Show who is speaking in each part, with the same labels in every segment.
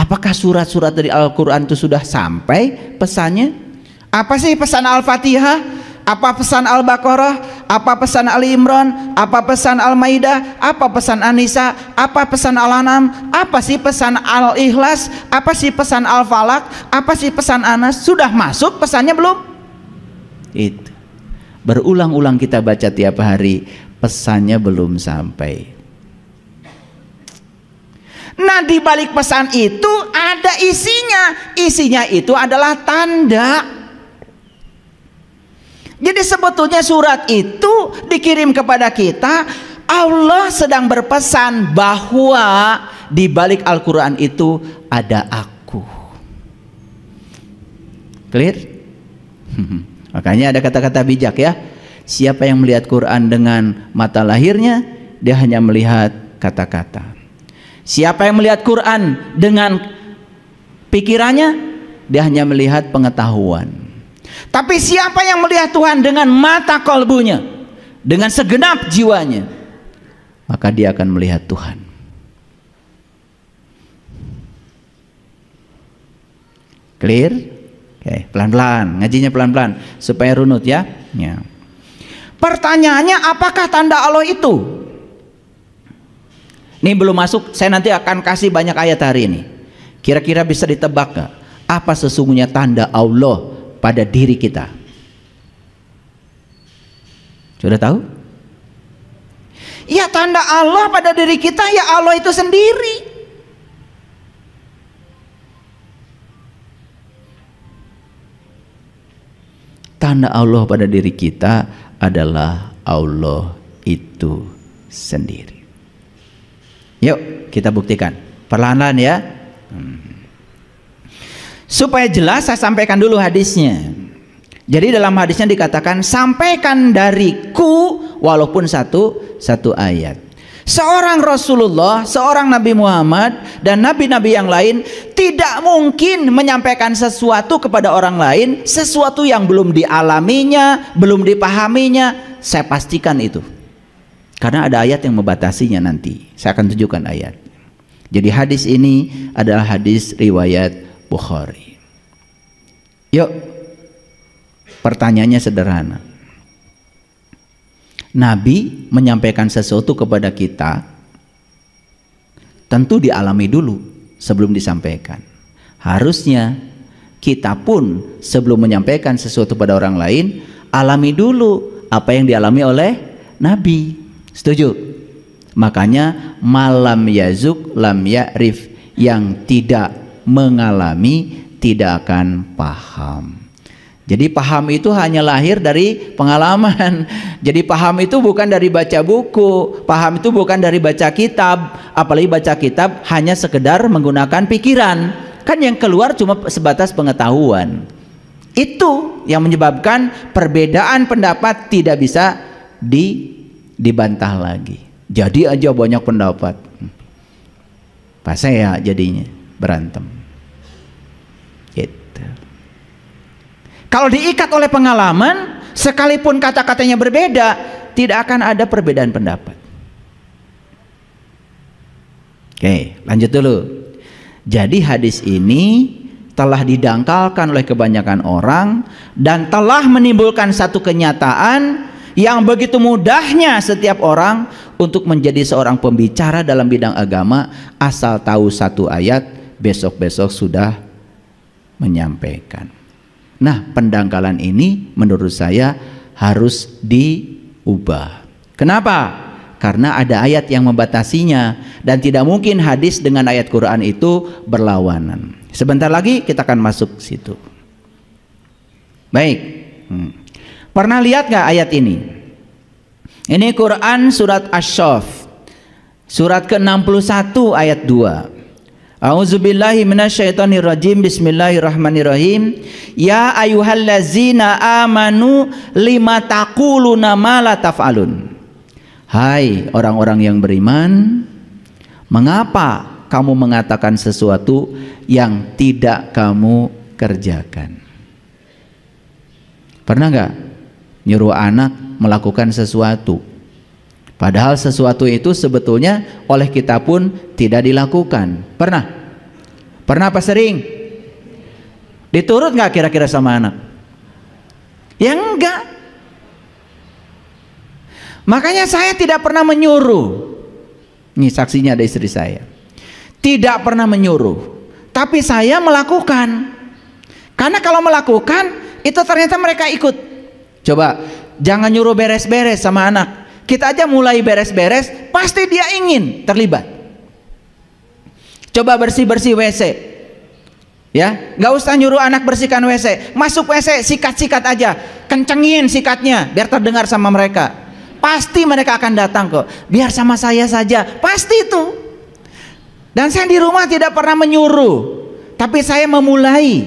Speaker 1: Apakah surat-surat dari Al-Quran itu sudah sampai pesannya? Apa sih pesan Al-Fatihah? Apa pesan Al-Baqarah? Apa pesan Ali Imran? Apa pesan Al-Maidah? Apa pesan An-Nisa? Apa pesan Al-An'am? Apa sih pesan Al-Ikhlas? Apa sih pesan Al-Falaq? Apa sih pesan Anas? Sudah masuk pesannya belum? Itu. Berulang-ulang kita baca tiap hari, pesannya belum sampai. Nah, di balik pesan itu ada isinya. Isinya itu adalah tanda. Jadi sebetulnya surat itu dikirim kepada kita, Allah sedang berpesan bahwa di balik Al-Quran itu ada aku. Clear? Makanya ada kata-kata bijak ya. Siapa yang melihat Quran dengan mata lahirnya, dia hanya melihat kata-kata. Siapa yang melihat Quran dengan pikirannya, dia hanya melihat pengetahuan. Tapi siapa yang melihat Tuhan dengan mata kalbunya, dengan segenap jiwanya, maka dia akan melihat Tuhan. Clear? Oke, pelan-pelan, ngajinya pelan-pelan supaya runut ya. Ya. Pertanyaannya, apakah tanda Allah itu? Ini belum masuk, saya nanti akan kasih banyak ayat hari ini. Kira-kira bisa ditebak gak? Apa sesungguhnya tanda Allah pada diri kita? Sudah tahu? Ya, tanda Allah pada diri kita ya Allah itu sendiri. Tanda Allah pada diri kita adalah Allah itu sendiri. Yuk kita buktikan perlahan-lahan ya. Supaya jelas saya sampaikan dulu hadisnya. Jadi dalam hadisnya dikatakan, sampaikan dariku walaupun satu ayat. Seorang Rasulullah, seorang Nabi Muhammad dan nabi-nabi yang lain tidak mungkin menyampaikan sesuatu kepada orang lain, sesuatu yang belum dialaminya, belum dipahaminya. Saya pastikan itu. Karena ada ayat yang membatasinya nanti. Saya akan tunjukkan ayat. Jadi hadis ini adalah hadis riwayat Bukhari. Yuk, pertanyaannya sederhana. Nabi menyampaikan sesuatu kepada kita, tentu dialami dulu sebelum disampaikan. Harusnya kita pun sebelum menyampaikan sesuatu pada orang lain, alami dulu apa yang dialami oleh Nabi. Setuju? Makanya malam yazuk lam ya'rif, yang tidak mengalami tidak akan paham. Jadi paham itu hanya lahir dari pengalaman. Jadi paham itu bukan dari baca buku, paham itu bukan dari baca kitab. Apalagi baca kitab hanya sekedar menggunakan pikiran. Kan yang keluar cuma sebatas pengetahuan. Itu yang menyebabkan perbedaan pendapat tidak bisa dibantah lagi. Jadi aja banyak pendapat, pas saya jadinya berantem. Gitu. Kalau diikat oleh pengalaman, sekalipun kata-katanya berbeda, tidak akan ada perbedaan pendapat. Oke, lanjut dulu. Jadi hadis ini telah didangkalkan oleh kebanyakan orang dan telah menimbulkan satu kenyataan yang begitu mudahnya setiap orang untuk menjadi seorang pembicara dalam bidang agama, asal tahu satu ayat, besok-besok sudah menyampaikan. Nah, pendangkalan ini menurut saya harus diubah. Kenapa? Karena ada ayat yang membatasinya dan tidak mungkin hadis dengan ayat Quran itu berlawanan. Sebentar lagi kita akan masuk situ. Baik. Pernah lihat nggak ayat ini? Ini Quran surat Asy-Syaff, surat ke-61 ayat 2. A'udzubillahi minasyaitonirrajim. Bismillahirrahmanirrahim. Ya ayyuhallazina amanu lima taquluna ma la taf'alun. Hai orang-orang yang beriman, mengapa kamu mengatakan sesuatu yang tidak kamu kerjakan? Pernah nggak nyuruh anak melakukan sesuatu, padahal sesuatu itu sebetulnya oleh kita pun tidak dilakukan? Pernah? Pernah apa sering? Diturut nggak kira-kira sama anak? Ya enggak. Makanya saya tidak pernah menyuruh. Ini saksinya ada istri saya. Tidak pernah menyuruh, tapi saya melakukan. Karena kalau melakukan, itu ternyata mereka ikut. Coba, jangan nyuruh beres-beres sama anak. Kita aja mulai beres-beres, pasti dia ingin terlibat. Coba bersih-bersih WC. Ya, nggak usah nyuruh anak bersihkan WC. Masuk WC, sikat-sikat aja. Kencengin sikatnya, biar terdengar sama mereka. Pasti mereka akan datang kok. Biar sama saya saja. Pasti itu. Dan saya di rumah tidak pernah menyuruh, tapi saya memulai.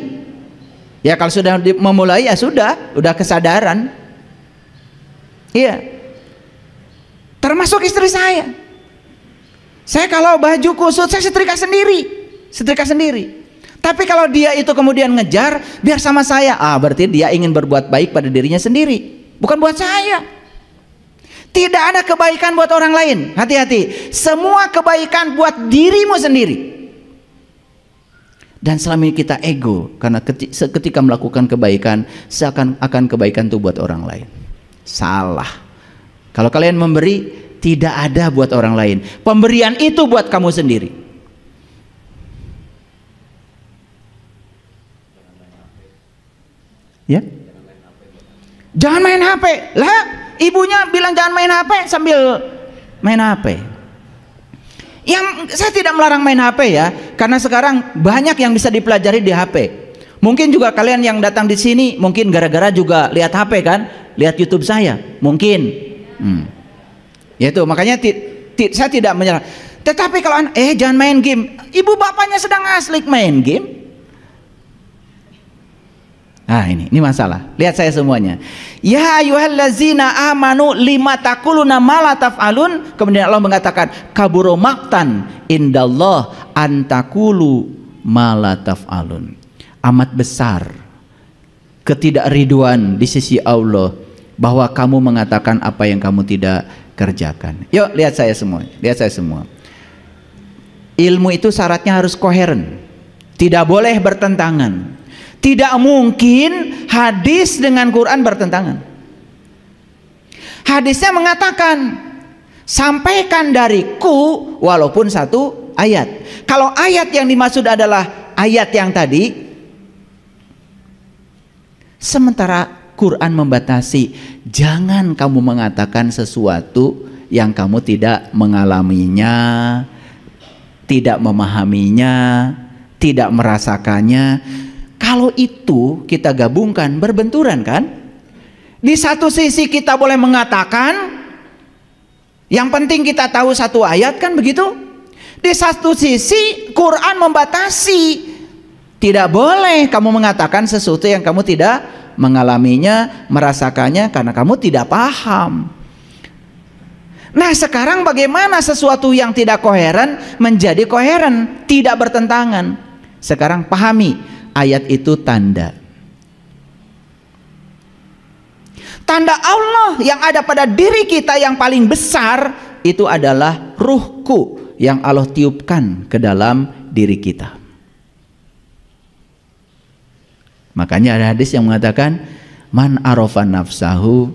Speaker 1: Ya kalau sudah memulai ya sudah kesadaran. Iya. Termasuk istri saya. Saya kalau baju kusut saya setrika sendiri. Tapi kalau dia itu kemudian ngejar, biar sama saya, berarti dia ingin berbuat baik pada dirinya sendiri, bukan buat saya. Tidak ada kebaikan buat orang lain. Hati-hati. Semua kebaikan buat dirimu sendiri. Dan selama ini kita ego, karena ketika melakukan kebaikan seakan-akan kebaikan itu buat orang lain. Salah. Kalau kalian memberi, tidak ada buat orang lain. Pemberian itu buat kamu sendiri. Ya? Jangan main HP. Lah, ibunya bilang jangan main HP sambil main HP. Yang saya tidak melarang main HP ya, karena sekarang banyak yang bisa dipelajari di HP. Mungkin juga kalian yang datang di sini mungkin gara-gara juga lihat HP kan, lihat YouTube saya, mungkin. Ya itu makanya saya tidak menyerang. Tetapi kalau jangan main game, ibu bapaknya sedang asik main game. Nah ini masalah. Lihat saya semuanya. Ya ayyuhallazina amanu lima taquluna ma la taf'alun. Kemudian Allah mengatakan kaburo maktan indallah antakulu ma la taf'alun. Amat besar ketidakriduan di sisi Allah bahwa kamu mengatakan apa yang kamu tidak kerjakan. Yuk lihat saya semua. Ilmu itu syaratnya harus koheren. Tidak boleh bertentangan. Tidak mungkin hadis dengan Quran bertentangan. Hadisnya mengatakan sampaikan dariku walaupun satu ayat. Kalau ayat yang dimaksud adalah ayat yang tadi, sementara Quran membatasi jangan kamu mengatakan sesuatu yang kamu tidak mengalaminya, tidak memahaminya, tidak merasakannya. Kalau itu kita gabungkan berbenturan kan? Di satu sisi kita boleh mengatakan yang penting kita tahu satu ayat kan begitu? Di satu sisi Quran membatasi tidak boleh kamu mengatakan sesuatu yang kamu tidak mengalaminya, merasakannya karena kamu tidak paham. Nah sekarang bagaimana sesuatu yang tidak koheren menjadi koheren, tidak bertentangan? Sekarang pahami. Ayat itu tanda Allah yang ada pada diri kita yang paling besar itu adalah ruhku yang Allah tiupkan ke dalam diri kita. Makanya ada hadis yang mengatakan man arafa nafsahu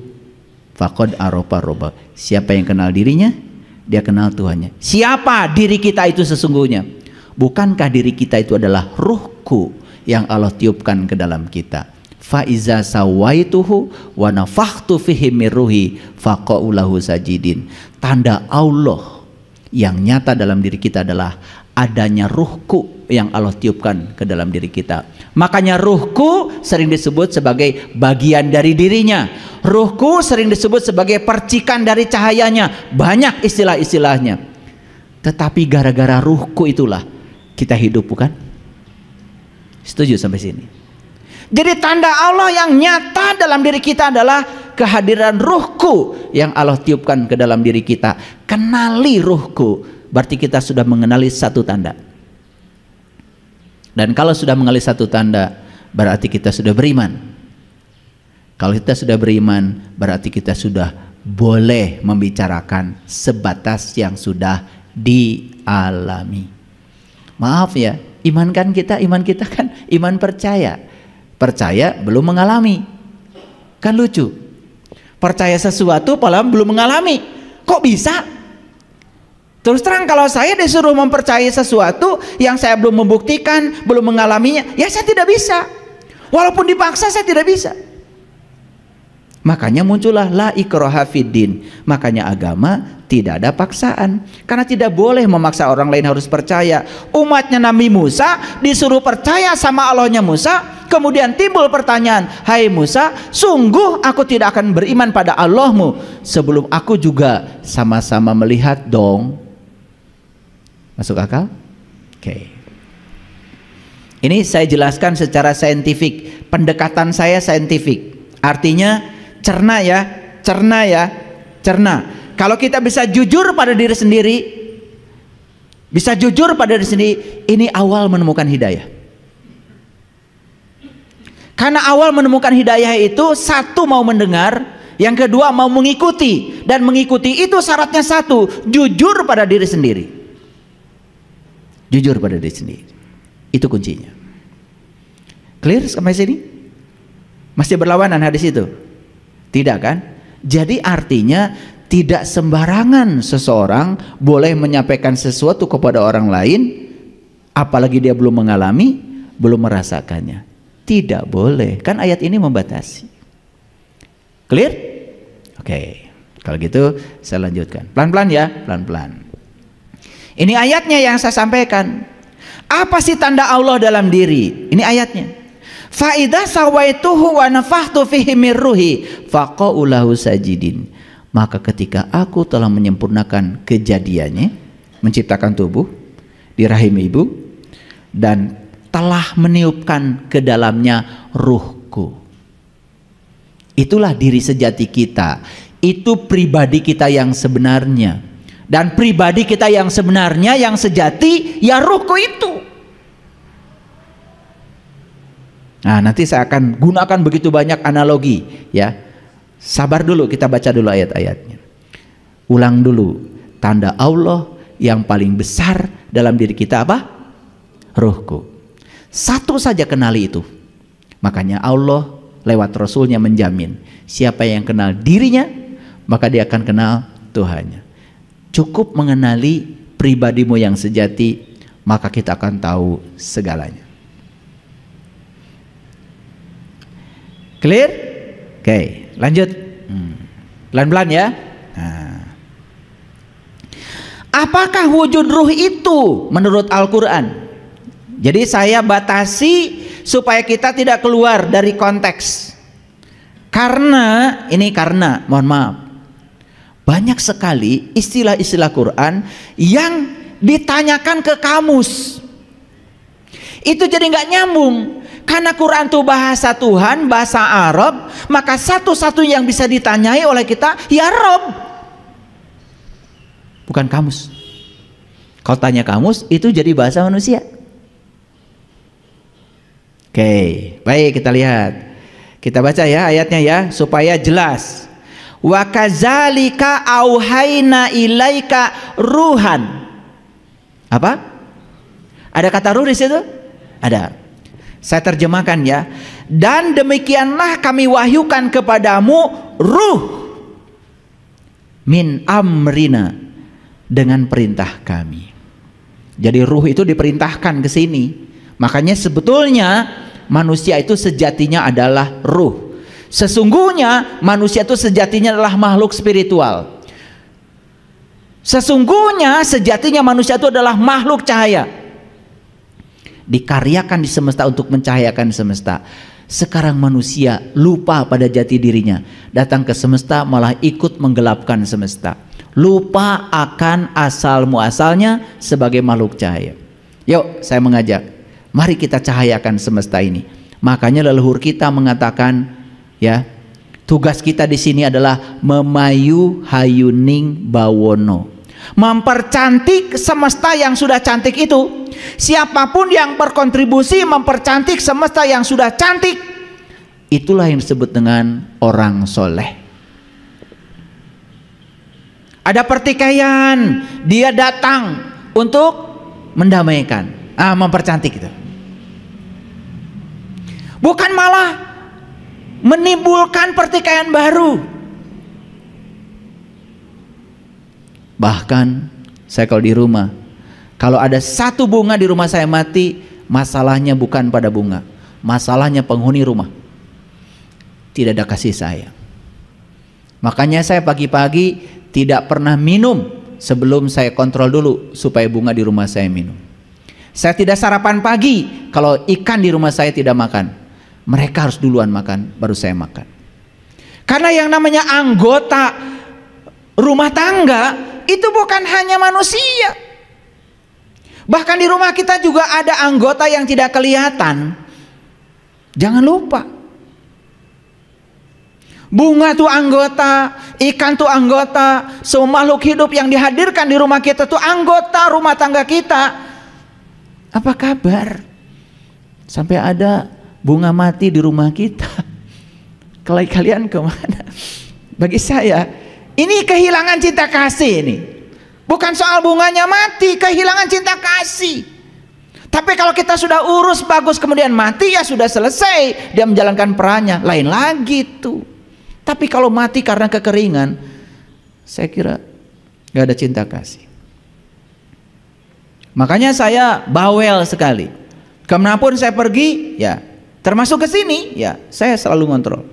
Speaker 1: faqad arafa robba. Siapa yang kenal dirinya, dia kenal Tuhannya. Siapa diri kita itu sesungguhnya? Bukankah diri kita itu adalah ruhku yang Allah tiupkan ke dalam kita? Fa iza sawaituhu wa nafakhtu fihi min ruhi faqa'u lahu sajidin. Tanda Allah yang nyata dalam diri kita adalah adanya ruhku yang Allah tiupkan ke dalam diri kita. Makanya ruhku sering disebut sebagai bagian dari dirinya. Ruhku sering disebut sebagai percikan dari cahayanya. Banyak istilah-istilahnya. Tetapi gara-gara ruhku itulah kita hidup, bukan? Setuju sampai sini? Jadi tanda Allah yang nyata dalam diri kita adalah kehadiran ruhku yang Allah tiupkan ke dalam diri kita. Kenali ruhku, berarti kita sudah mengenali satu tanda. Dan kalau sudah mengenali satu tanda, berarti kita sudah beriman. Kalau kita sudah beriman, berarti kita sudah boleh membicarakan sebatas yang sudah dialami. Maaf ya, Iman kita kan iman percaya. Percaya belum mengalami. Kan lucu. Percaya sesuatu padahal belum mengalami. Kok bisa? Terus terang kalau saya disuruh mempercayai sesuatu yang saya belum membuktikan, belum mengalaminya, ya saya tidak bisa. Walaupun dipaksa saya tidak bisa. Makanya muncullah la ikraha fiddin. Makanya agama tidak ada paksaan. Karena tidak boleh memaksa orang lain harus percaya. Umatnya Nabi Musa disuruh percaya sama Allahnya Musa. Kemudian timbul pertanyaan, hai Musa, sungguh aku tidak akan beriman pada Allahmu sebelum aku juga sama-sama melihat dong. Masuk akal? Oke. Ini saya jelaskan secara saintifik. Pendekatan saya saintifik. Artinya cerna ya. Kalau kita bisa jujur pada diri sendiri, ini awal menemukan hidayah. Karena awal menemukan hidayah itu, satu mau mendengar, yang kedua mau mengikuti, dan mengikuti itu syaratnya satu, jujur pada diri sendiri. Jujur pada diri sendiri, itu kuncinya. Clear sampai sini? Masih berlawanan hadis itu? Tidak kan? Jadi artinya tidak sembarangan seseorang boleh menyampaikan sesuatu kepada orang lain, apalagi dia belum mengalami, belum merasakannya. Tidak boleh, kan ayat ini membatasi. Clear? Oke, kalau gitu saya lanjutkan. Pelan-pelan ya, pelan-pelan. Ini ayatnya yang saya sampaikan. Apa sih tanda Allah dalam diri? Ini ayatnya. Fa idza sawaituhu wa nafakhtu fihi min ruhi faqa'u lahu sajidin. Maka ketika aku telah menyempurnakan kejadiannya, menciptakan tubuh di rahim ibu dan telah meniupkan ke dalamnya ruhku. Itulah diri sejati kita. Itu pribadi kita yang sebenarnya. Dan pribadi kita yang sebenarnya, yang sejati, ya ruhku itu. Nah, nanti saya akan gunakan begitu banyak analogi, ya. Sabar dulu, kita baca dulu ayat-ayatnya. Ulang dulu, tanda Allah yang paling besar dalam diri kita apa? Ruhku. Satu saja kenali itu. Makanya Allah lewat Rasulnya menjamin, siapa yang kenal dirinya, maka dia akan kenal Tuhannya. Cukup mengenali pribadimu yang sejati, maka kita akan tahu segalanya. Clear? Oke, lanjut. Pelan-pelan ya. Nah. Apakah wujud ruh itu menurut Al-Quran? Jadi saya batasi supaya kita tidak keluar dari konteks. Karena, mohon maaf, banyak sekali istilah-istilah Quran yang ditanyakan ke kamus. Itu jadi nggak nyambung. Karena Quran itu bahasa Tuhan, bahasa Arab, maka satu-satunya yang bisa ditanyai oleh kita, ya Rob. Bukan kamus. Kalau tanya kamus, itu jadi bahasa manusia. Oke, baik, kita lihat. Kita baca ya ayatnya ya, supaya jelas. Wa kadzalika auhayna ilaika ruhan. Apa? Ada kata ruh di situ? Ada. Saya terjemahkan ya. Dan demikianlah kami wahyukan kepadamu ruh min amrina, dengan perintah kami. Jadi ruh itu diperintahkan ke sini. Makanya sebetulnya manusia itu sejatinya adalah ruh. Sesungguhnya manusia itu sejatinya adalah makhluk spiritual. Sesungguhnya sejatinya manusia itu adalah makhluk cahaya. Dikaryakan di semesta untuk mencahayakan semesta. Sekarang manusia lupa pada jati dirinya. Datang ke semesta malah ikut menggelapkan semesta. Lupa akan asal muasalnya sebagai makhluk cahaya. Yuk, saya mengajak. Mari kita cahayakan semesta ini. Makanya leluhur kita mengatakan, ya, tugas kita di sini adalah memayu hayuning bawono, mempercantik semesta yang sudah cantik itu. Siapapun yang berkontribusi mempercantik semesta yang sudah cantik, itulah yang disebut dengan orang soleh. Ada pertikaian, dia datang untuk mendamaikan. Mempercantik itu. Bukan malah menimbulkan pertikaian baru. Bahkan saya kalau di rumah, kalau ada satu bunga di rumah saya mati, masalahnya bukan pada bunga, masalahnya penghuni rumah. Tidak ada kasih sayang. Makanya saya pagi-pagi tidak pernah minum sebelum saya kontrol dulu supaya bunga di rumah saya minum. Saya tidak sarapan pagi kalau ikan di rumah saya tidak makan. Mereka harus duluan makan, baru saya makan. Karena yang namanya anggota rumah tangga itu bukan hanya manusia. Bahkan di rumah kita juga ada anggota yang tidak kelihatan. Jangan lupa. Bunga tuh anggota, ikan tuh anggota, semua makhluk hidup yang dihadirkan di rumah kita tuh anggota rumah tangga kita. Apa kabar? Sampai ada bunga mati di rumah kita. Kalian kemana? Bagi saya, ini kehilangan cinta kasih ini. Bukan soal bunganya mati, kehilangan cinta kasih. Tapi kalau kita sudah urus bagus kemudian mati, ya sudah selesai. Dia menjalankan perannya, lain lagi tuh. Tapi kalau mati karena kekeringan, saya kira gak ada cinta kasih. Makanya saya bawel sekali. Kemanapun saya pergi, ya termasuk ke sini, ya saya selalu ngontrol.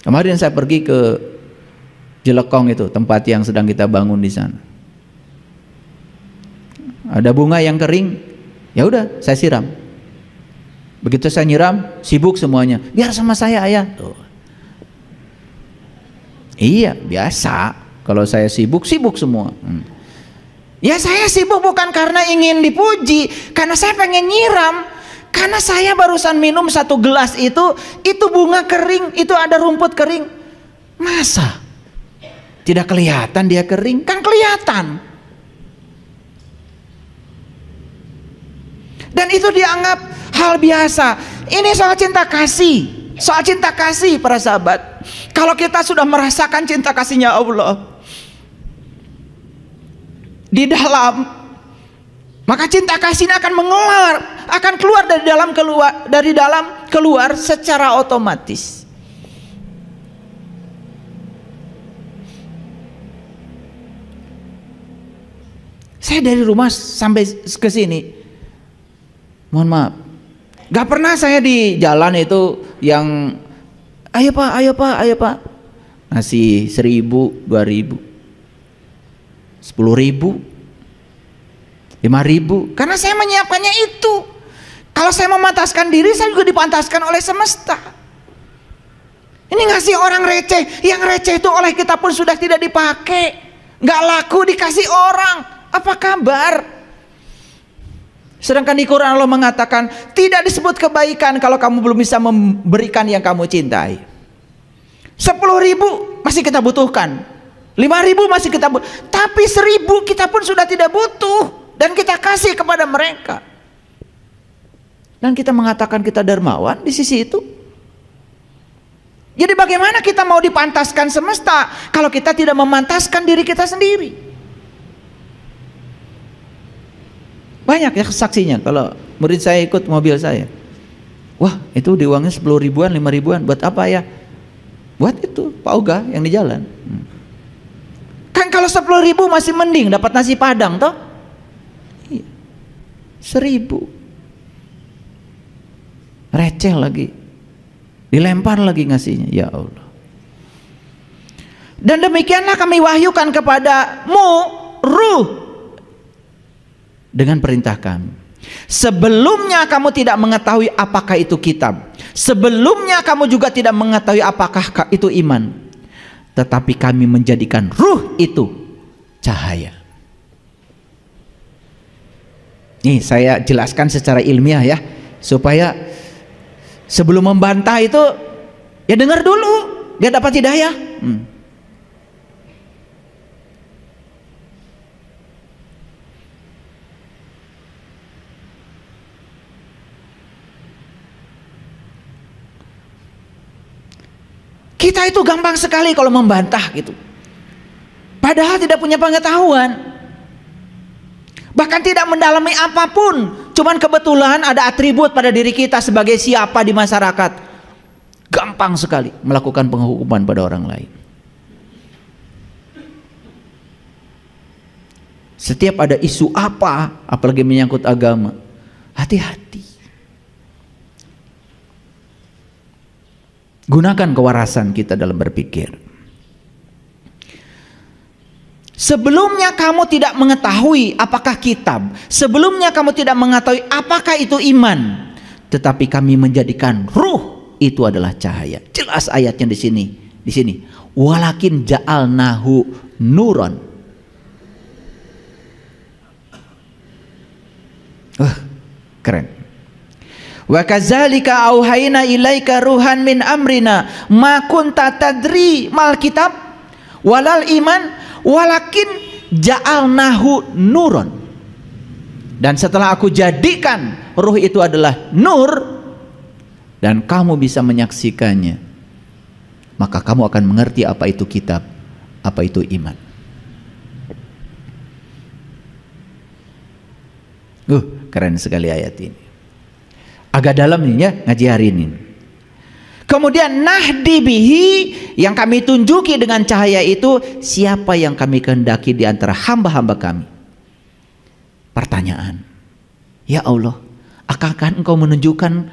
Speaker 1: Kemarin saya pergi ke Jelekong itu, tempat yang sedang kita bangun di sana. Ada bunga yang kering, ya udah saya siram. Begitu saya nyiram, sibuk semuanya. Biar sama saya ayah. Tuh. Iya biasa. Kalau saya sibuk semua. Ya saya sibuk bukan karena ingin dipuji, karena saya pengen nyiram. Karena saya barusan minum 1 gelas itu bunga kering, itu ada rumput kering. Masa tidak kelihatan dia kering? Kan kelihatan. Dan itu dianggap hal biasa. Ini soal cinta kasih. Soal cinta kasih para sahabat. Kalau kita sudah merasakan cinta kasihnya Allah di dalam, maka cinta kasih ini akan keluar dari dalam keluar secara otomatis. Saya dari rumah sampai ke sini, mohon maaf, gak pernah saya di jalan itu yang ayo pak ngasih 1.000, 2.000, 10.000, 5.000, karena saya menyiapkannya itu. Kalau saya memantaskan diri, saya juga dipantaskan oleh semesta. Ini ngasih orang receh, yang receh itu oleh kita pun sudah tidak dipakai, nggak laku dikasih orang. Apa kabar? Sedangkan di Quran Allah mengatakan tidak disebut kebaikan kalau kamu belum bisa memberikan yang kamu cintai. 10.000 masih kita butuhkan, 5.000 masih kita butuh, tapi 1.000 kita pun sudah tidak butuh dan kita kasih kepada mereka. Dan kita mengatakan kita dermawan di sisi itu. Jadi bagaimana kita mau dipantaskan semesta kalau kita tidak memantaskan diri kita sendiri? Banyak ya saksinya. Kalau murid saya ikut mobil saya, wah itu di uangnya 10 ribuan, 5 ribuan, buat apa ya? Buat itu Pak Oga yang di jalan. Kan kalau 10.000 masih mending dapat nasi padang toh. 1.000 receh lagi, dilempar lagi ngasihnya, ya Allah. Dan demikianlah kami wahyukan kepadamu ruh dengan perintah kami. Sebelumnya kamu tidak mengetahui apakah itu kitab, sebelumnya kamu juga tidak mengetahui apakah itu iman, tetapi kami menjadikan ruh itu cahaya. Nih saya jelaskan secara ilmiah ya, supaya sebelum membantah itu ya dengar dulu biar dapat hidayah. Kita itu gampang sekali kalau membantah gitu, padahal tidak punya pengetahuan. Bahkan tidak mendalami apapun, cuman kebetulan ada atribut pada diri kita sebagai siapa di masyarakat, gampang sekali melakukan penghukuman pada orang lain. Setiap ada isu apa, apalagi menyangkut agama, hati-hati. Gunakan kewarasan kita dalam berpikir. Sebelumnya kamu tidak mengetahui apakah kitab, sebelumnya kamu tidak mengetahui apakah itu iman, tetapi kami menjadikan ruh itu adalah cahaya. Jelas ayatnya di sini. Di sini, walakin ja'alnahu nuron. Keren. Wa kadzalika auhayna ilaika ruhan min amrina ma kunta tadri mal kitab walal iman walakin ja'alnahu nuron. Dan setelah aku jadikan ruh itu adalah nur dan kamu bisa menyaksikannya, maka kamu akan mengerti apa itu kitab, apa itu iman. Keren sekali ayat ini. Agak dalam nih ya ngaji hari ini. Kemudian nahdi bihi, yang kami tunjuki dengan cahaya itu siapa yang kami kehendaki di antara hamba-hamba kami. Pertanyaan, ya Allah, akankah engkau menunjukkan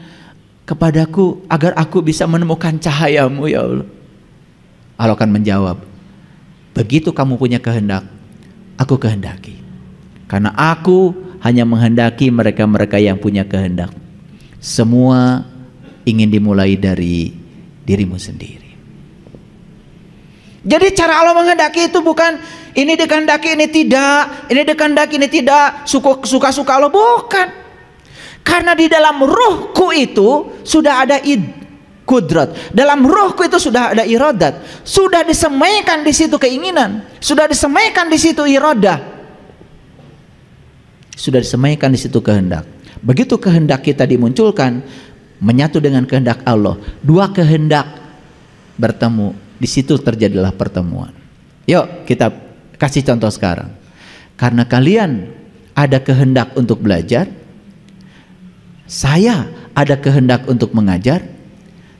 Speaker 1: kepadaku agar aku bisa menemukan cahayamu ya Allah? Allah akan menjawab, begitu kamu punya kehendak, aku kehendaki. Karena aku hanya menghendaki mereka-mereka yang punya kehendak. Semua ingin dimulai dari dirimu sendiri. Jadi cara Allah menghendaki itu bukan ini dikehendaki ini tidak, ini dikehendaki ini tidak, suka-suka Allah, bukan. Karena di dalam ruhku itu sudah ada kudrat, dalam ruhku itu sudah ada iradat, sudah disemaikan di situ keinginan, sudah disemaikan di situ iradah, sudah disemaikan di situ kehendak. Begitu kehendak kita dimunculkan, menyatu dengan kehendak Allah, dua kehendak bertemu, di situ terjadilah pertemuan. Yuk kita kasih contoh sekarang. Karena kalian ada kehendak untuk belajar, saya ada kehendak untuk mengajar,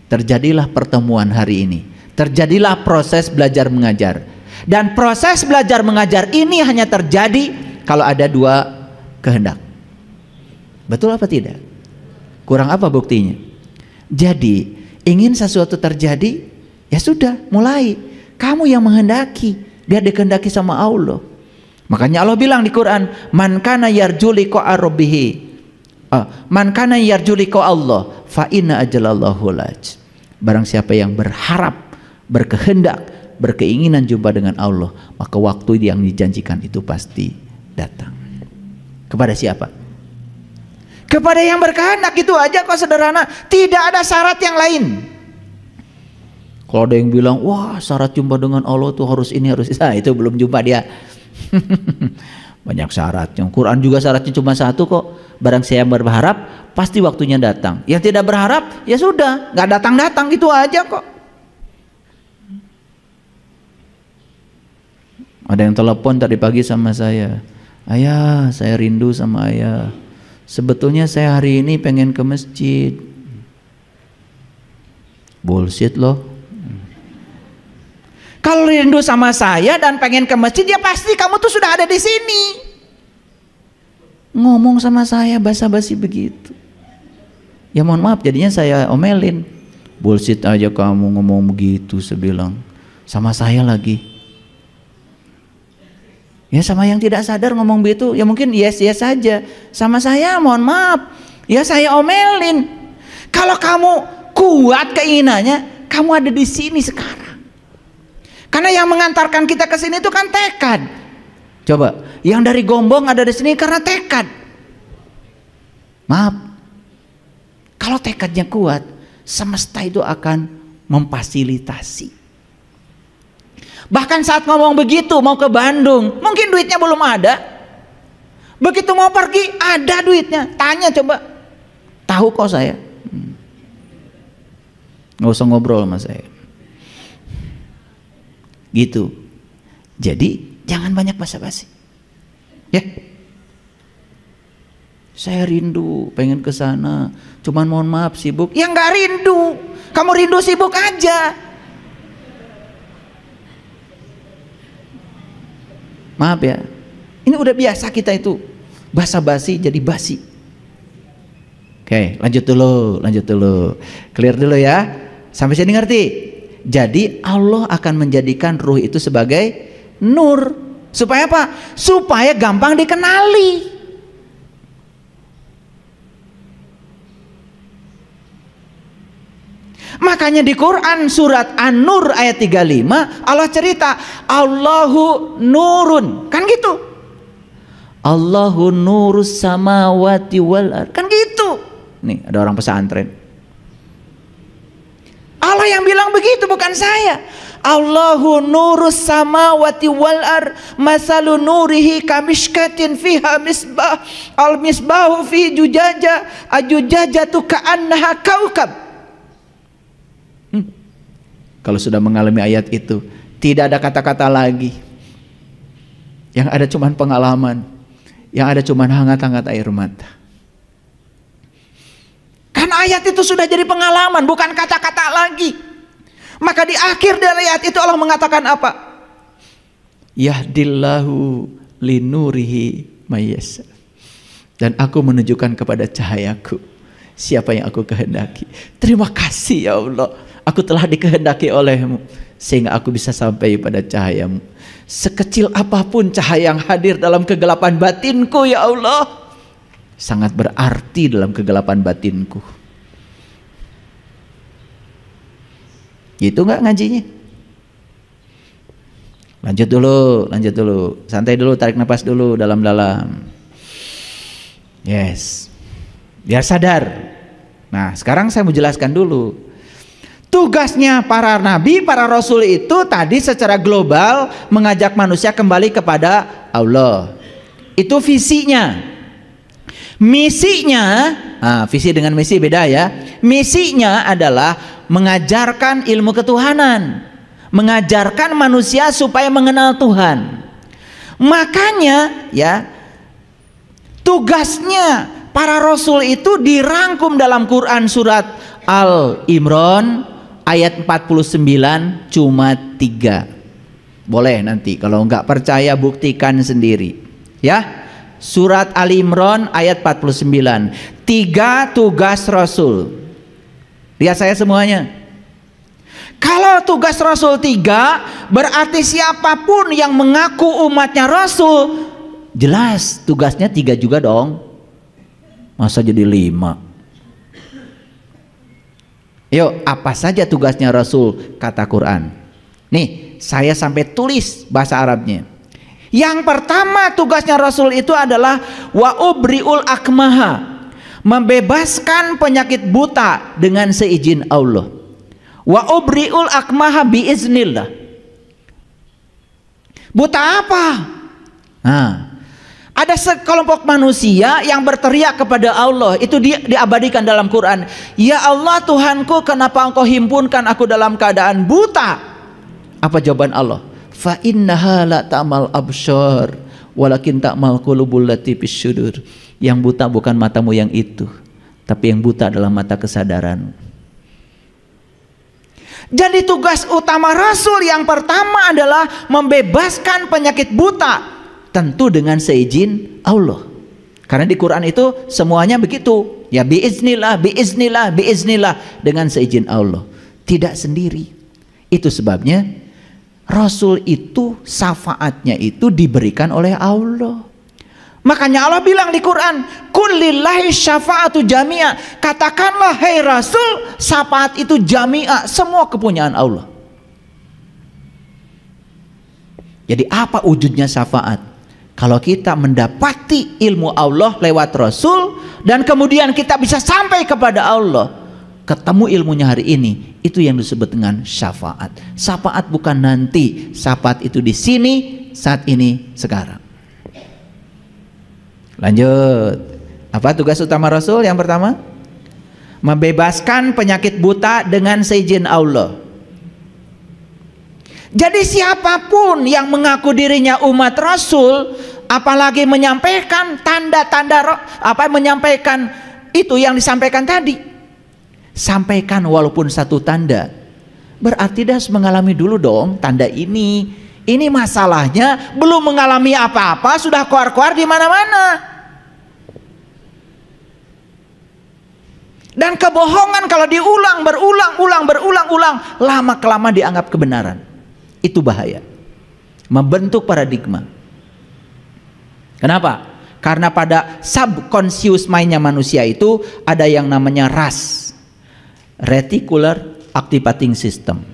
Speaker 1: terjadilah pertemuan hari ini, terjadilah proses belajar mengajar. Dan proses belajar mengajar ini hanya terjadi kalau ada dua kehendak. Betul apa tidak? Kurang apa buktinya? Jadi ingin sesuatu terjadi, ya sudah mulai. Kamu yang menghendaki, biar dikehendaki sama Allah. Makanya Allah bilang di Quran, man kana yarju liqa'a rabbih, man kana yarju liqa Allah, fa inna ajalallahu laj. Barang siapa yang berharap, berkehendak, berkeinginan jumpa dengan Allah, maka waktu yang dijanjikan itu pasti datang. Kepada siapa? Kepada yang berkehendak, itu aja kok sederhana, tidak ada syarat yang lain. Kalau ada yang bilang, wah syarat jumpa dengan Allah tuh harus ini harus itu, itu belum jumpa dia. Banyak syaratnya. Quran juga syaratnya cuma satu kok. Barang saya berharap, pasti waktunya datang. Yang tidak berharap, ya sudah, nggak datang-datang, gitu aja kok. Ada yang telepon tadi pagi sama saya, ayah saya rindu sama ayah. Sebetulnya saya hari ini pengen ke masjid. Bullshit loh. Kalau rindu sama saya dan pengen ke masjid, ya pasti kamu tuh sudah ada di sini. Ngomong sama saya basa-basi begitu. Ya mohon maaf, jadinya saya omelin. Bullshit aja kamu ngomong begitu, saya bilang. Sama saya lagi. Ya sama yang tidak sadar ngomong begitu, ya mungkin yes saja. Sama saya mohon maaf, ya saya omelin. Kalau kamu kuat keinginannya, kamu ada di sini sekarang. Karena yang mengantarkan kita ke sini itu kan tekad. Coba, yang dari Gombong ada di sini karena tekad. Maaf, kalau tekadnya kuat, semesta itu akan memfasilitasi. Bahkan saat ngomong begitu mau ke Bandung, mungkin duitnya belum ada. Begitu mau pergi ada duitnya. Tanya coba, tahu kok saya. Nggak usah ngobrol sama saya. Gitu. Jadi jangan banyak basa-basi. Ya. Saya rindu, pengen ke sana. Cuman mohon maaf sibuk. Ya nggak rindu. Kamu rindu sibuk aja. Maaf ya. Ini udah biasa kita itu basa-basi jadi basi. Oke, lanjut dulu. Clear dulu ya. Sampai sini ngerti? Jadi Allah akan menjadikan ruh itu sebagai nur. Supaya apa? Supaya gampang dikenali. Makanya di Quran surat An-Nur ayat 35 Allah cerita Allahu nurun, kan gitu. Allahu nurus samawati wal ard, kan gitu. Nih ada orang pesantren. Allah yang bilang begitu, bukan saya. Allahu nurus samawati wal ard masalu nurihi kamishkatin fiha misbah al misbahu fi jujaja ajujajatu ka'annaha kaukab. Kalau sudah mengalami ayat itu, tidak ada kata-kata lagi. Yang ada cuman pengalaman, yang ada cuman hangat-hangat air mata. Karena ayat itu sudah jadi pengalaman, bukan kata-kata lagi. Maka di akhir dari ayat itu Allah mengatakan apa? Yahdillahu linurihi mayyasha. Dan aku menunjukkan kepada cahayaku siapa yang aku kehendaki. Terima kasih ya Allah, aku telah dikehendaki olehmu sehingga aku bisa sampai pada cahayamu. Sekecil apapun cahaya yang hadir dalam kegelapan batinku ya Allah, sangat berarti dalam kegelapan batinku. Gitu nggak ngajinya? Lanjut dulu, santai dulu, tarik nafas dulu dalam-dalam. Yes, biar sadar. Nah sekarang saya mau jelaskan dulu. Tugasnya para nabi, para rasul itu tadi secara global mengajak manusia kembali kepada Allah. Itu visinya. Misinya, visi dengan misi beda ya. Misinya adalah mengajarkan ilmu ketuhanan, mengajarkan manusia supaya mengenal Tuhan. Makanya ya, tugasnya para rasul itu dirangkum dalam Quran surat Al-Imran ayat 49 cuma 3. Boleh nanti kalau nggak percaya buktikan sendiri ya. Surat Al-Imran ayat 49. 3 tugas rasul. Lihat saya semuanya. Kalau tugas rasul 3, berarti siapapun yang mengaku umatnya rasul, jelas tugasnya 3 juga dong. Masa jadi 5? Yuk, apa saja tugasnya rasul kata Quran? Nih, saya sampai tulis bahasa Arabnya. Yang pertama tugasnya rasul itu adalah wa ubriul akmaha, membebaskan penyakit buta dengan seizin Allah. Wa ubriul akmaha biiznillah. Buta apa? Nah, ada sekelompok manusia yang berteriak kepada Allah, itu diabadikan dalam Quran. Ya Allah Tuhanku, kenapa engkau himpunkan aku dalam keadaan buta? Apa jawaban Allah? Fa innaha la ta'mal absyar walakin ta'mal qulubul lati fis sudur. Yang buta bukan matamu yang itu, tapi yang buta adalah mata kesadaran. Jadi tugas utama rasul yang pertama adalah membebaskan penyakit buta, tentu dengan seizin Allah. Karena di Quran itu semuanya begitu. Ya biiznillah, biiznillah, biiznillah, dengan seizin Allah. Tidak sendiri. Itu sebabnya rasul itu syafaatnya itu diberikan oleh Allah. Makanya Allah bilang di Quran, kullillahi syafa'atu jami'a. Katakanlah hai rasul, syafaat itu jami'a, semua kepunyaan Allah. Jadi apa wujudnya syafaat? Kalau kita mendapati ilmu Allah lewat rasul, dan kemudian kita bisa sampai kepada Allah, ketemu ilmunya hari ini, itu yang disebut dengan syafaat. Syafaat bukan nanti, syafaat itu di sini, saat ini, sekarang. Lanjut. Apa tugas utama rasul yang pertama? Membebaskan penyakit buta dengan seizin Allah. Jadi siapapun yang mengaku dirinya umat rasul, apalagi menyampaikan tanda-tanda menyampaikan itu yang disampaikan tadi. Sampaikan walaupun satu tanda. Berarti dia harus mengalami dulu dong tanda ini. Ini masalahnya belum mengalami apa-apa sudah keluar-keluar di mana-mana. Dan kebohongan kalau diulang, berulang, lama-kelamaan dianggap kebenaran. Itu bahaya. Membentuk paradigma. Kenapa? Karena pada subconscious mind-nya manusia itu ada yang namanya RAS, Reticular Activating System.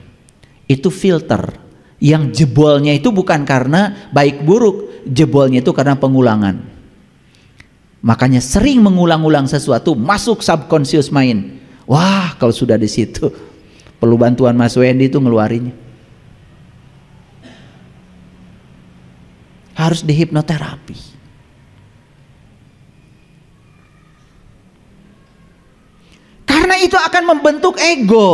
Speaker 1: Itu filter yang jebolnya itu bukan karena baik buruk, jebolnya itu karena pengulangan. Makanya sering mengulang-ulang sesuatu masuk subconscious mind. Wah, kalau sudah di situ perlu bantuan Mas Wendy itu ngeluarinnya. Harus dihipnoterapi. Karena itu akan membentuk ego.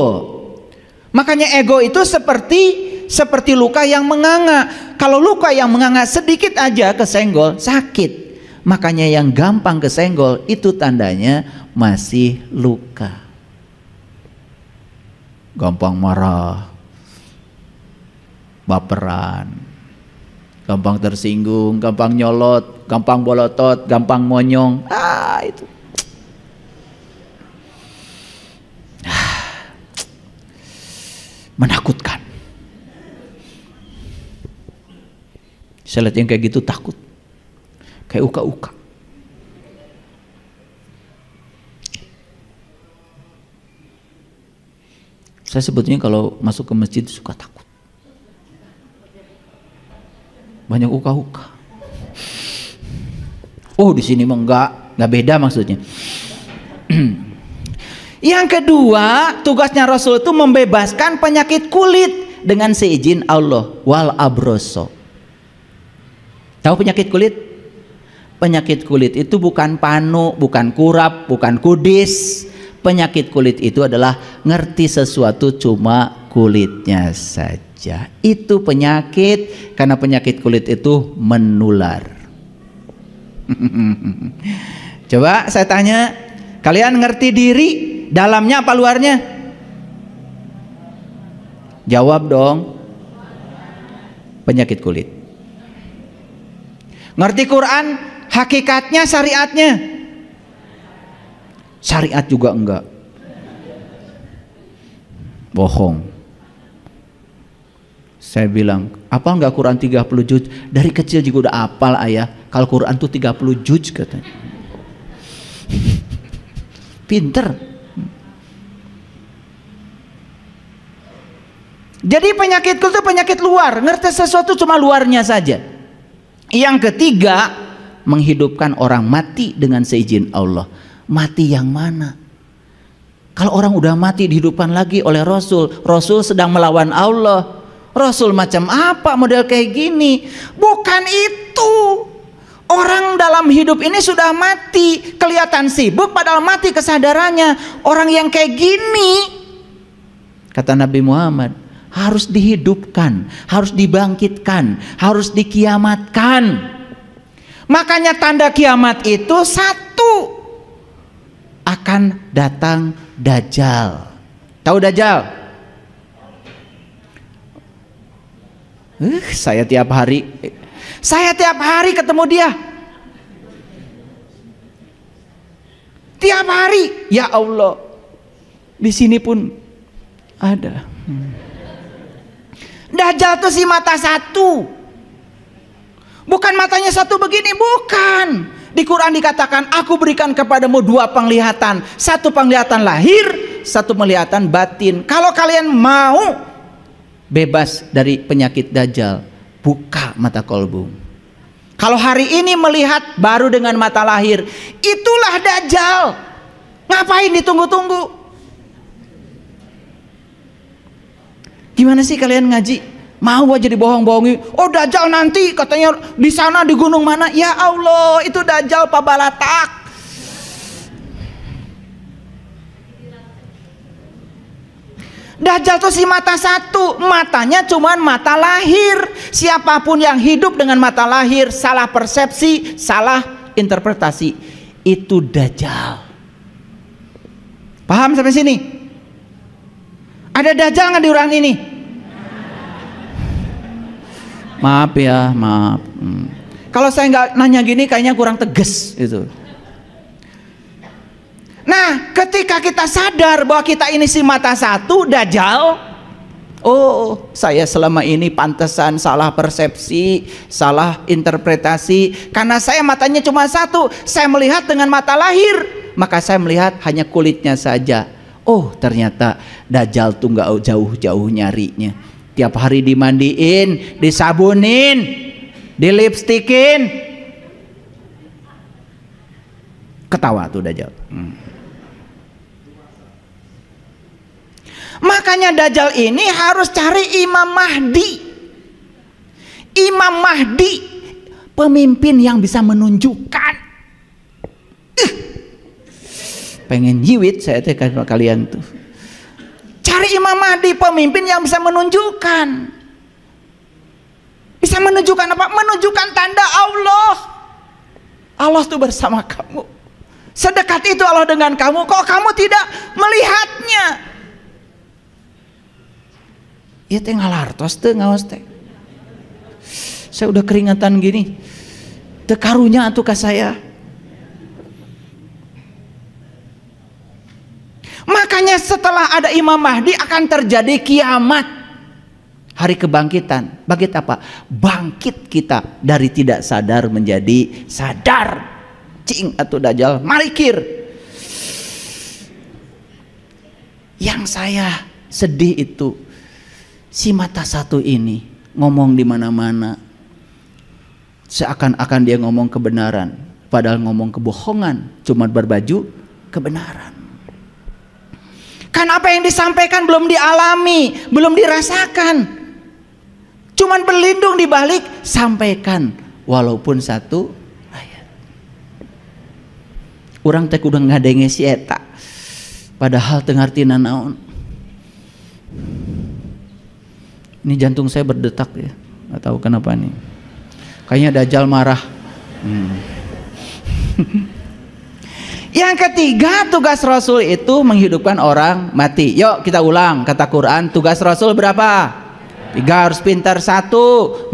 Speaker 1: Makanya ego itu seperti luka yang menganga. Kalau luka yang menganga sedikit aja kesenggol sakit. Makanya yang gampang kesenggol itu tandanya masih luka. Gampang marah, baperan, gampang tersinggung, gampang nyolot, gampang bolotot, gampang monyong. Itu. Menakutkan. Saya lihat yang kayak gitu takut. Kayak uka-uka. Saya sebetulnya kalau masuk ke masjid suka takut. Banyak uka-uka. Oh, di sini mah enggak beda maksudnya. Yang kedua, tugasnya Rasul itu membebaskan penyakit kulit dengan seizin Allah. Wal abroso. Tahu penyakit kulit? Penyakit kulit itu bukan panu, bukan kurap, bukan kudis. Penyakit kulit itu adalah ngerti sesuatu cuma kulitnya saja. Itu penyakit, karena penyakit kulit itu menular. Coba saya tanya, kalian ngerti diri dalamnya apa luarnya? Jawab dong. Penyakit kulit. Ngerti Quran? Hakikatnya, syariatnya? Syariat juga enggak. Bohong. Saya bilang, apa enggak Quran 30 juz? Dari kecil juga udah hafal ayah. Kalau Quran tuh 30 juz katanya. Pinter. Jadi penyakitku itu penyakit luar. Ngerti sesuatu cuma luarnya saja. Yang ketiga, menghidupkan orang mati dengan seizin Allah. Mati yang mana? Kalau orang udah mati dihidupkan lagi oleh Rasul. Rasul sedang melawan Allah. Rasul macam apa model kayak gini? Bukan itu. Orang dalam hidup ini sudah mati, kelihatan sibuk padahal mati kesadarannya. Orang yang kayak gini, kata Nabi Muhammad, harus dihidupkan, harus dibangkitkan, harus dikiamatkan. Makanya tanda kiamat itu satu, akan datang Dajjal. Tahu Dajjal? Saya tiap hari ketemu dia. Tiap hari, ya Allah. Di sini pun ada. Dajjal itu si mata satu. Bukan matanya satu begini, bukan. Di Quran dikatakan, aku berikan kepadamu dua penglihatan. Satu penglihatan lahir, satu penglihatan batin. Kalau kalian mau bebas dari penyakit Dajjal, buka mata kolbu. Kalau hari ini melihat baru dengan mata lahir, itulah Dajjal. Ngapain ditunggu-tunggu? Gimana sih kalian ngaji? Mau aja dibohong-bohongi. Oh Dajjal nanti katanya di sana di gunung mana? Ya Allah, itu Dajjal Pak Balatak. Dajjal tuh si mata satu, matanya cuman mata lahir. Siapapun yang hidup dengan mata lahir, salah persepsi, salah interpretasi, itu Dajjal. Paham sampai sini? Ada Dajjal nggak di ruangan ini? Maaf ya, maaf. Kalau saya nggak nanya gini, kayaknya kurang tegas itu. Nah, ketika kita sadar bahwa kita ini si mata satu, Dajjal, oh, saya selama ini pantesan salah persepsi, salah interpretasi, karena saya matanya cuma satu, saya melihat dengan mata lahir, maka saya melihat hanya kulitnya saja. Oh, ternyata Dajjal tuh nggak jauh-jauh nyarinya. Tiap hari dimandiin, disabunin, dilipstikin, ketawa tuh Dajjal. Makanya Dajjal ini harus cari Imam Mahdi. Imam Mahdi, pemimpin yang bisa menunjukkan. Pengen jiwit saya teh kalian tuh. Cari Imam Mahdi, pemimpin yang bisa menunjukkan. Bisa menunjukkan apa? Menunjukkan tanda Allah. Allah tuh bersama kamu. Sedekat itu Allah dengan kamu, kok kamu tidak melihatnya? Ya teh ngalartos teh ngaos teh. Saya udah keringatan gini. Teu karunya atuh ka saya. Makanya setelah ada Imam Mahdi akan terjadi kiamat. Hari kebangkitan. Bangkit apa? Bangkit kita dari tidak sadar menjadi sadar. Cing atuh Dajjal marikir. Yang saya sedih itu si mata satu ini ngomong di mana-mana, seakan-akan dia ngomong kebenaran, padahal ngomong kebohongan, cuma berbaju kebenaran. Kan apa yang disampaikan belum dialami, belum dirasakan, cuma berlindung di balik sampaikan, walaupun satu ayat. Orang teh kudu ngadenge si eta, padahal teu ngartina naon. Ini jantung saya berdetak ya, nggak tahu kenapa nih. Kayaknya Dajjal marah. Yang ketiga, tugas Rasul itu menghidupkan orang mati. Yuk kita ulang, kata Quran, tugas Rasul berapa? 3, harus pintar. 1,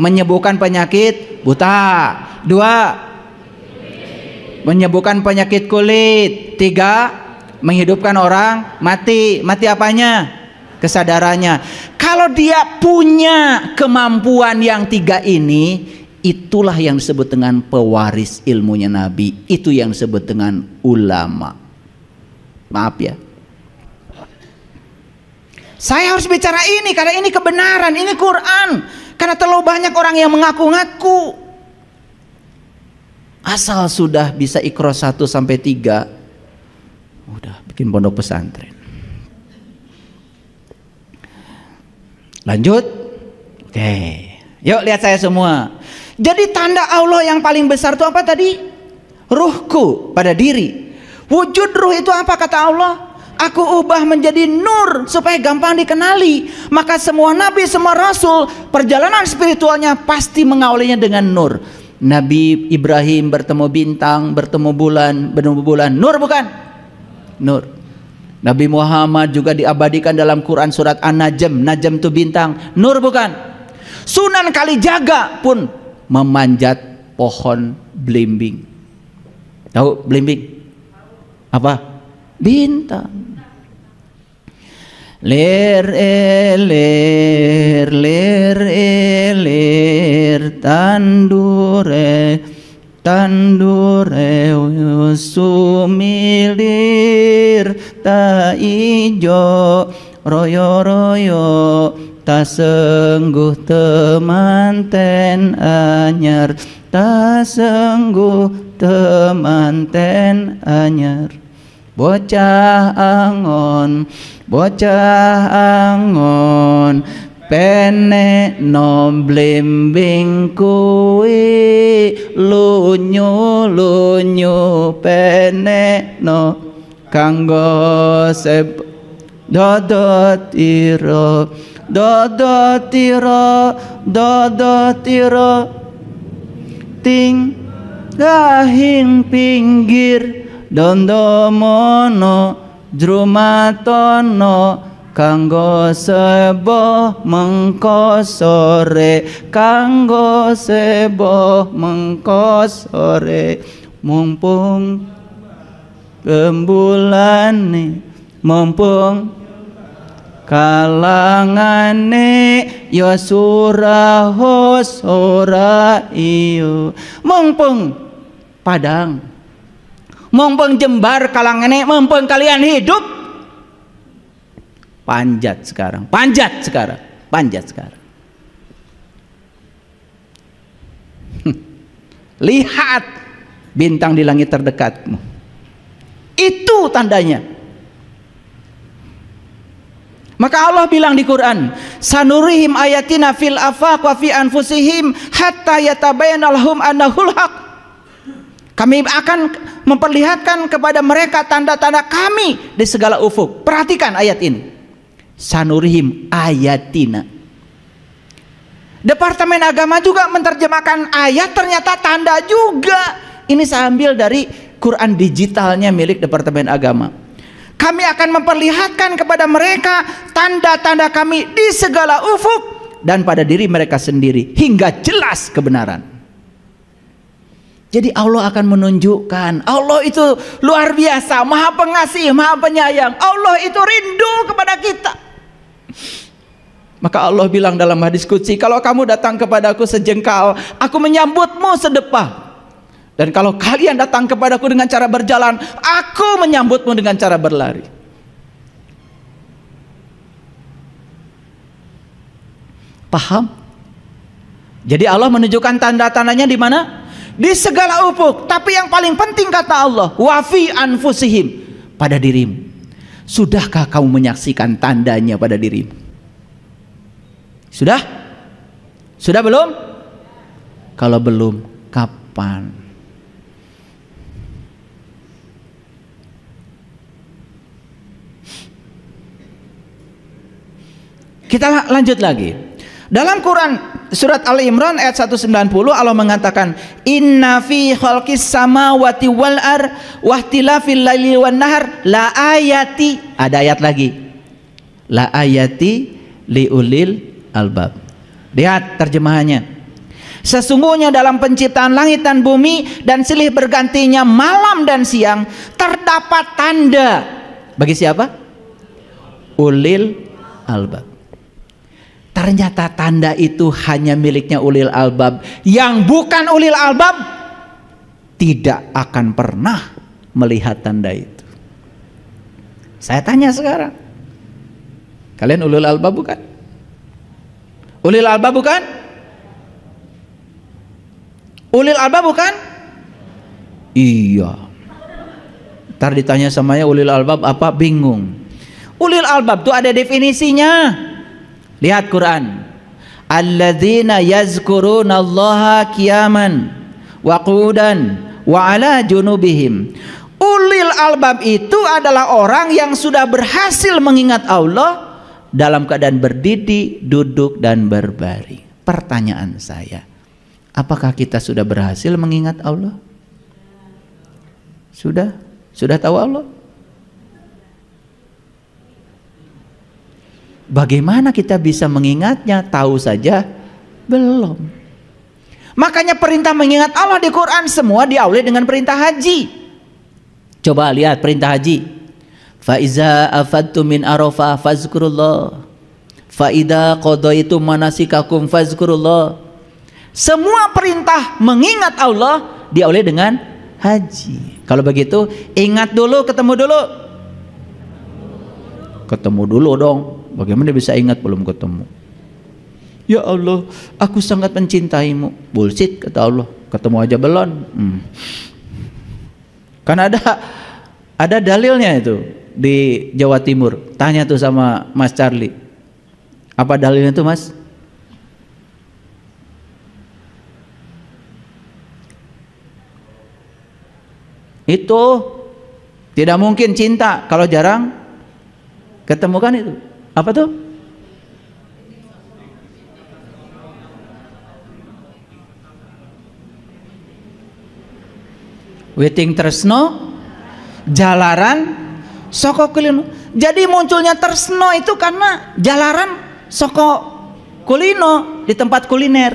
Speaker 1: menyembuhkan penyakit buta. 2, menyembuhkan penyakit kulit. 3, menghidupkan orang mati. Mati apanya? Kesadarannya. Kalau dia punya kemampuan yang 3 ini, itulah yang disebut dengan pewaris ilmunya Nabi. Itu yang disebut dengan ulama. Maaf ya, saya harus bicara ini karena ini kebenaran, ini Quran. Karena terlalu banyak orang yang mengaku-ngaku. Asal sudah bisa Iqra 1 sampai 3, udah bikin pondok pesantren. Lanjut. Oke. Yuk lihat saya semua. Jadi tanda Allah yang paling besar itu apa tadi? Ruhku pada diri. Wujud ruh itu apa kata Allah? Aku ubah menjadi nur supaya gampang dikenali. Maka semua nabi, semua rasul, perjalanan spiritualnya pasti mengawalinya dengan nur. Nabi Ibrahim bertemu bintang, bertemu bulan. Nur bukan? Nur. Nabi Muhammad juga diabadikan dalam Quran surat An-Najm. Najm itu bintang. Nur bukan? Sunan Kalijaga pun memanjat pohon belimbing. Tahu belimbing? Apa? Bintang. Ler tandure sumilir ta ijo royo ta sengguh temanten anyar, ta sengguh temanten anyar. Bocah angon pene no blimbing kuwi lunyu pene no kanggo dodotiro, dodotiro, dodotiro, ting gahing pinggir dondomono jrumatono kanggo seboh mengko sore, kanggo seboh mengko sore, mumpung rembulane, mumpung kalangane ya suraho sura iyo, mumpung Padang, mumpung Jembar kalangane, mumpung kalian hidup. Panjat sekarang, panjat sekarang, panjat sekarang. Lihat bintang di langit terdekatmu. Itu tandanya. Maka Allah bilang di Quran, sanurihim ayatina fil afaq wa fi anfusihim hatta yatabayyana lahum annahul haq. Kami akan memperlihatkan kepada mereka tanda-tanda kami di segala ufuk. Perhatikan ayat ini. Sanurihim ayatina. Departemen Agama juga menerjemahkan ayat ternyata tanda juga. Ini saya ambil dari Quran digitalnya milik Departemen Agama. Kami akan memperlihatkan kepada mereka tanda-tanda kami di segala ufuk dan pada diri mereka sendiri hingga jelas kebenaran. Jadi Allah akan menunjukkan, Allah itu luar biasa, maha pengasih, maha penyayang. Allah itu rindu kepada kita. Maka Allah bilang dalam hadis qudsi, kalau kamu datang kepadaku sejengkal, aku menyambutmu sedepah. Dan kalau kalian datang kepadaku dengan cara berjalan, aku menyambutmu dengan cara berlari. Paham? Jadi Allah menunjukkan tanda-tandanya di mana? Di segala ufuk. Tapi yang paling penting kata Allah, wa fi anfusihim, pada dirimu. Sudahkah kamu menyaksikan tandanya pada dirimu? Sudah? Sudah belum? Kalau belum, kapan? Kita lanjut lagi. Dalam Quran surat Ali Imran ayat 190 Allah mengatakan, inna fi khalqis samawati wal ar wa ikhtilafil laili wan nahar la ayati. Ada ayat lagi, la ayati liulil albab. Lihat terjemahannya. Sesungguhnya dalam penciptaan langit dan bumi dan silih bergantinya malam dan siang terdapat tanda. Bagi siapa? Ulil albab. Ternyata tanda itu hanya miliknya ulil albab. Yang bukan ulil albab tidak akan pernah melihat tanda itu. Saya tanya sekarang, kalian ulil albab bukan? Ulil albab bukan? Ulil albab bukan? Iya. Ntar ditanya sama ya ulil albab apa, bingung. Ulil albab itu ada definisinya. Lihat Quran. Alladzina yazkurunallaha qiyaman wa qu'udan wa ala junubihim. Ulil albab itu adalah orang yang sudah berhasil mengingat Allah dalam keadaan berdiri, duduk dan berbaring. Pertanyaan saya, apakah kita sudah berhasil mengingat Allah? Sudah? Sudah tahu Allah? Bagaimana kita bisa mengingatnya? Tahu saja belum. Makanya perintah mengingat Allah di Quran semua diawali dengan perintah haji. Coba lihat perintah haji. Fa iza afadtum min arafah fazkurullah. Fa idza qadaitum manasikakum fazkurullah. Semua perintah mengingat Allah diawali dengan haji. Kalau begitu, ingat dulu, ketemu dulu. Ketemu dulu dong. Bagaimana bisa ingat belum ketemu? Ya Allah, aku sangat mencintaimu. Bullshit kata Allah. Ketemu aja belum. Kan ada dalilnya itu di Jawa Timur. Tanya tuh sama Mas Charlie. Apa dalilnya tuh Mas? Itu tidak mungkin cinta kalau jarang Ketemu kan itu. Apa tuh? Witing tresno jalaran soko kulino. Jadi munculnya tresno itu karena jalaran soko kulino di tempat kuliner.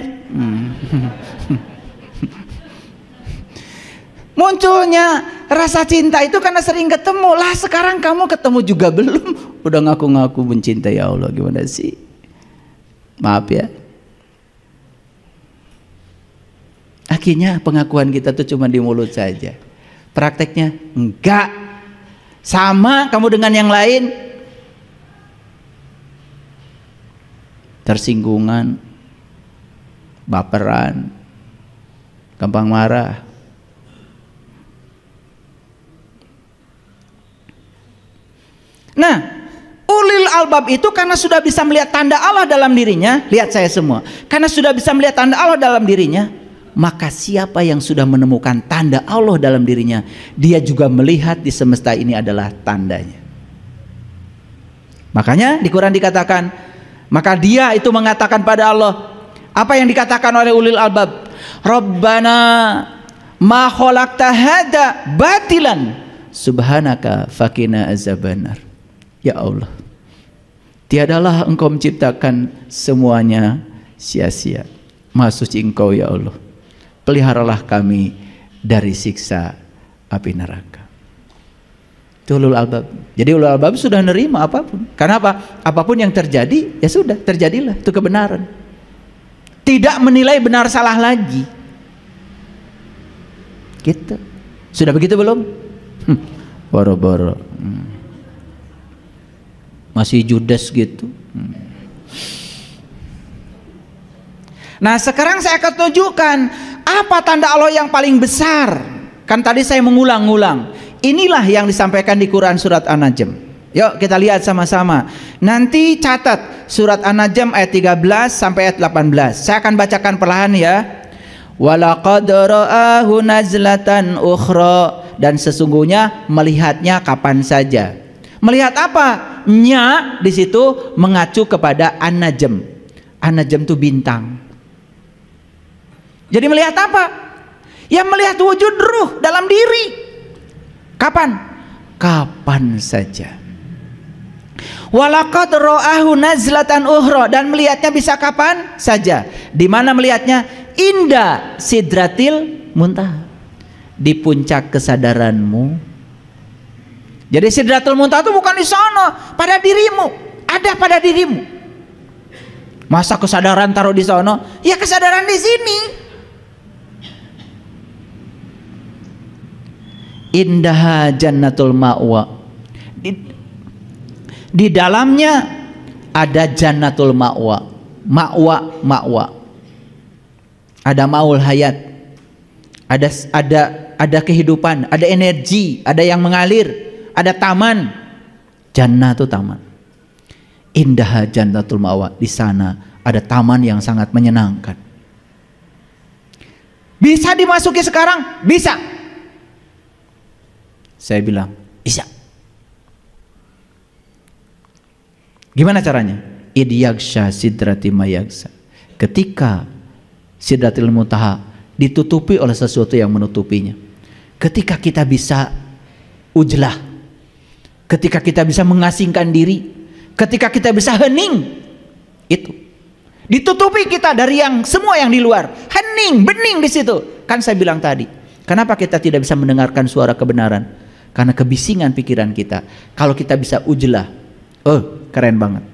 Speaker 1: Munculnya rasa cinta itu karena sering ketemu. Lah sekarang kamu ketemu juga belum, udah ngaku-ngaku mencintai Allah, gimana sih? Maaf ya. Akhirnya pengakuan kita tuh cuma di mulut saja. Prakteknya enggak. Sama kamu dengan yang lain. Tersinggungan, baperan, gampang marah. Nah, ulil albab itu karena sudah bisa melihat tanda Allah dalam dirinya. Lihat saya semua. Karena sudah bisa melihat tanda Allah dalam dirinya, maka siapa yang sudah menemukan tanda Allah dalam dirinya, dia juga melihat di semesta ini adalah tandanya. Makanya di Quran dikatakan, maka dia itu mengatakan pada Allah, apa yang dikatakan oleh ulil albab, Rabbana ma khalaqta hada batilan subhanaka faqina azabannar. Ya Allah, tiadalah engkau menciptakan semuanya sia-sia. Maha suci engkau ya Allah, peliharalah kami dari siksa api neraka. Itu ulul albab. Jadi ulul albab sudah nerima apapun. Karena apa? Apapun yang terjadi, ya sudah, terjadilah, itu kebenaran. Tidak menilai benar salah lagi. Gitu. Sudah begitu belum? Boro-boro. Masih judes gitu. Nah sekarang saya akan tunjukkan apa tanda Allah yang paling besar. Kan tadi saya mengulang-ulang. Inilah yang disampaikan di Quran surat An-Najm. Yuk kita lihat sama-sama. Nanti catat surat An-Najm ayat 13 sampai ayat 18. Saya akan bacakan perlahan ya. Walaqad ra'ahu nazlatan ukhra, dan sesungguhnya melihatnya kapan saja. Melihat apa? Nya di situ mengacu kepada An-Najm. An-Najm itu bintang. Jadi melihat apa? Ya melihat wujud ruh dalam diri. Kapan? Kapan saja. Walaqad ra'ahu nazlatan ukhra, dan melihatnya bisa kapan saja. Di mana melihatnya? Inda sidratil muntaha, di puncak kesadaranmu. Jadi sidratul muntaha itu bukan di sana, pada dirimu, ada pada dirimu. Masa kesadaran taruh di sana? Ya kesadaran di sini. Indaha jannatul ma'wa, di dalamnya ada jannatul ma'wa. Ma'wa. Ada maul hayat, ada kehidupan, ada energi, ada yang mengalir, ada taman. Jannah itu taman. Indah jannatul ma'wa, di sana ada taman yang sangat menyenangkan. Bisa dimasuki sekarang? Bisa. Saya bilang bisa. Gimana caranya? Idyaksha sidrati mayaksa. Ketika sidratil muntaha ditutupi oleh sesuatu yang menutupinya. Ketika kita bisa ujlah, ketika kita bisa mengasingkan diri, ketika kita bisa hening, itu ditutupi kita dari yang semua yang di luar. Hening, bening di situ. Kan saya bilang tadi, kenapa kita tidak bisa mendengarkan suara kebenaran? Karena kebisingan pikiran kita. Kalau kita bisa ujlah, oh keren banget.